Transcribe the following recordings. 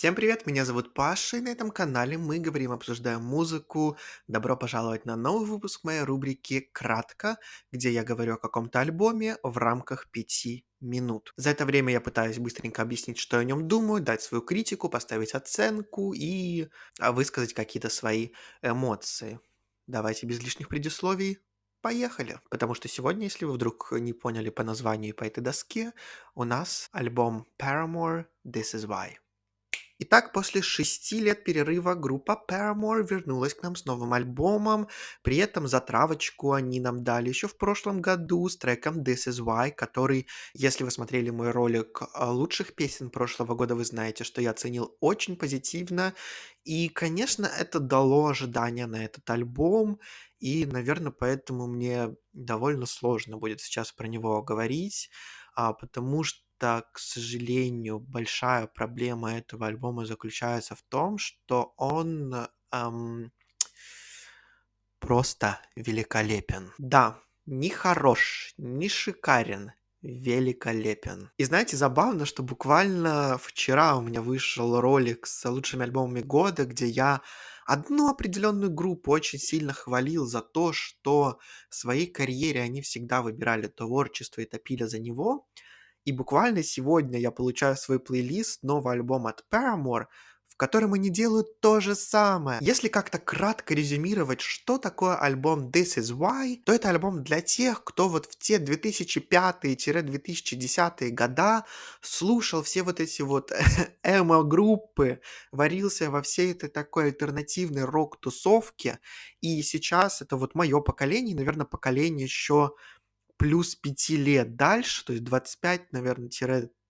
Всем привет, меня зовут Паша, и на этом канале мы говорим, обсуждаем музыку. Добро пожаловать на новый выпуск моей рубрики «Кратко», где я говорю о каком-то альбоме в рамках 5 минут. За это время я пытаюсь быстренько объяснить, что я о нем думаю, дать свою критику, поставить оценку и высказать какие-то свои эмоции. Давайте без лишних предисловий. Поехали! Потому что сегодня, если вы вдруг не поняли по названию и по этой доске, у нас альбом Paramore «This Is Why». Итак, после 6 лет перерыва группа Paramore вернулась к нам с новым альбомом. При этом затравочку они нам дали еще в прошлом году с треком This Is Why, который, если вы смотрели мой ролик лучших песен прошлого года, вы знаете, что я оценил очень позитивно. И, конечно, это дало ожидания на этот альбом. И, наверное, поэтому мне довольно сложно будет сейчас про него говорить, потому что, к сожалению, большая проблема этого альбома заключается в том, что он просто великолепен. Да, не хорош, не шикарен, великолепен. И знаете, забавно, что буквально вчера у меня вышел ролик с лучшими альбомами года, где я одну определенную группу очень сильно хвалил за то, что в своей карьере они всегда выбирали творчество и топили за него. И буквально сегодня я получаю в свой плейлист новый альбом от Paramore, в котором они делают то же самое. Если как-то кратко резюмировать, что такое альбом This Is Why, то это альбом для тех, кто вот в те 2005-2010 года слушал все вот эти вот эмо-группы, варился во всей этой такой альтернативной рок-тусовке, и сейчас это вот мое поколение, наверное, поколение еще плюс 5 лет дальше, то есть 25, наверное,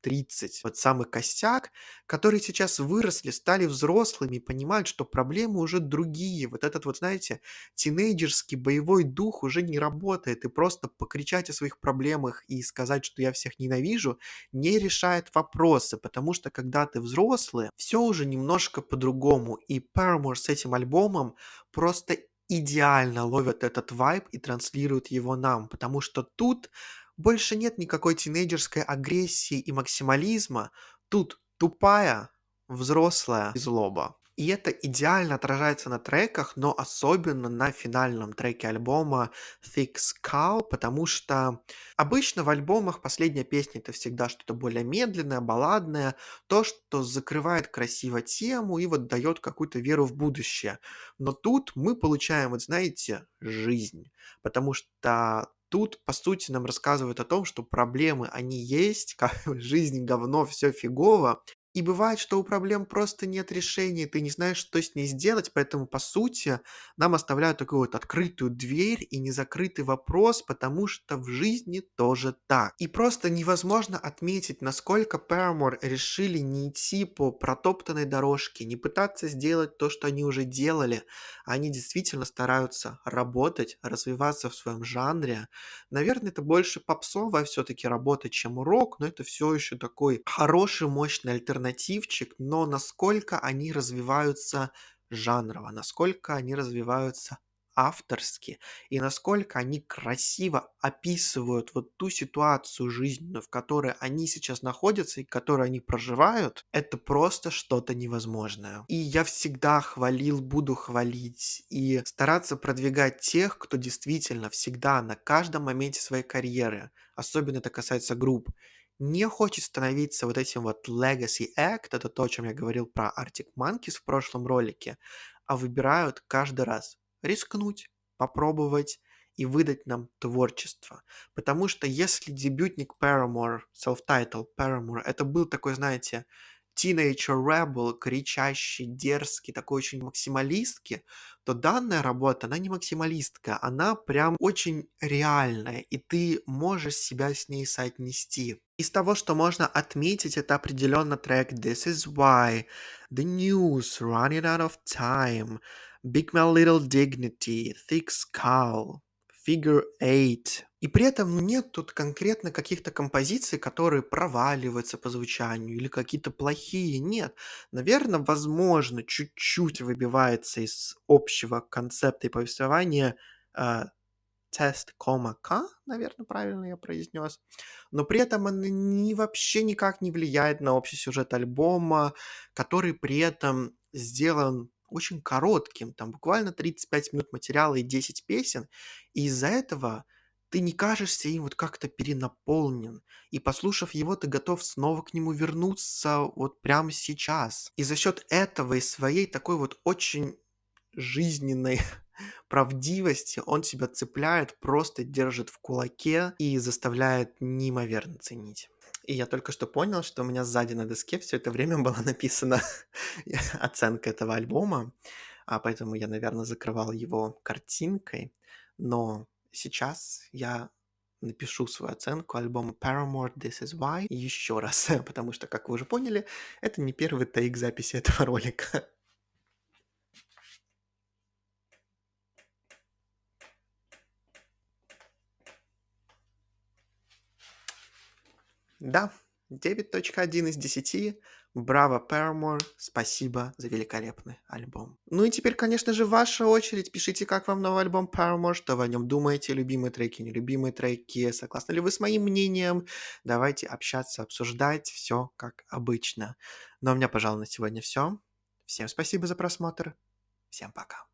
30. Вот самый костяк, которые сейчас выросли, стали взрослыми и понимают, что проблемы уже другие. Вот этот вот, знаете, тинейджерский боевой дух уже не работает. И просто покричать о своих проблемах и сказать, что я всех ненавижу, не решает вопросы. Потому что когда ты взрослый, все уже немножко по-другому. И Paramore с этим альбомом просто идеально ловят этот вайб и транслируют его нам, потому что тут больше нет никакой тинейджерской агрессии и максимализма, тут тупая, взрослая злоба. И это идеально отражается на треках, но особенно на финальном треке альбома Thick Skull, потому что обычно в альбомах последняя песня это всегда что-то более медленное, балладное, то, что закрывает красиво тему и вот дает какую-то веру в будущее. Но тут мы получаем, вот знаете, жизнь, потому что тут, по сути, нам рассказывают о том, что проблемы, они есть, как жизнь говно, все фигово, и бывает, что у проблем просто нет решения, ты не знаешь, что с ней сделать, поэтому, по сути, нам оставляют такую вот открытую дверь и незакрытый вопрос, потому что в жизни тоже так. И просто невозможно отметить, насколько Paramore решили не идти по протоптанной дорожке, не пытаться сделать то, что они уже делали. Они действительно стараются работать, развиваться в своем жанре. Наверное, это больше попсовая все-таки работа, чем рок, но это все еще такой хороший, мощный альтернативчик, но насколько они развиваются жанрово, насколько они развиваются авторски и насколько они красиво описывают вот ту ситуацию жизненную, в которой они сейчас находятся и которую они проживают, это просто что-то невозможное. И я всегда хвалил, буду хвалить и стараться продвигать тех, кто действительно всегда на каждом моменте своей карьеры, особенно это касается групп, не хочет становиться вот этим вот legacy act, это то, о чем я говорил про Arctic Monkeys в прошлом ролике, а выбирают каждый раз рискнуть, попробовать и выдать нам творчество. Потому что если дебютник Paramore, self-titled Paramore, это был такой, знаете, teenage rebel, кричащий, дерзкий, такой очень максималистский, то данная работа, она не максималистка, она прям очень реальная, и ты можешь себя с ней соотнести. Из того, что можно отметить, это определенно трек This Is Why, The News, Running Out of Time, Big My Little Dignity, Thick Skull, Figure Eight. И при этом нет тут конкретно каких-то композиций, которые проваливаются по звучанию или какие-то плохие. Нет. Наверное, возможно, чуть-чуть выбивается из общего концепта и повествования э, Test, K, наверное, правильно я произнес. Но при этом он вообще никак не влияет на общий сюжет альбома, который при этом сделан очень коротким. Там буквально 35 минут материала и 10 песен. И из-за этого ты не кажешься им вот как-то перенаполнен. И послушав его, ты готов снова к нему вернуться вот прямо сейчас. И за счет этого и своей такой вот очень жизненной правдивости он тебя цепляет, просто держит в кулаке и заставляет неимоверно ценить. И я только что понял, что у меня сзади на доске все это время была написана оценка этого альбома, поэтому я, наверное, закрывал его картинкой. Но сейчас я напишу свою оценку альбому Paramore This Is Why еще раз, потому что, как вы уже поняли, это не первый тейк записи этого ролика. Да, 9.1 из 10. Браво, Paramore. Спасибо за великолепный альбом. Ну и теперь, конечно же, ваша очередь. Пишите, как вам новый альбом Paramore, что вы о нем думаете, любимые треки, нелюбимые треки, согласны ли вы с моим мнением. Давайте общаться, обсуждать, все как обычно. Но у меня, пожалуй, на сегодня все. Всем спасибо за просмотр. Всем пока.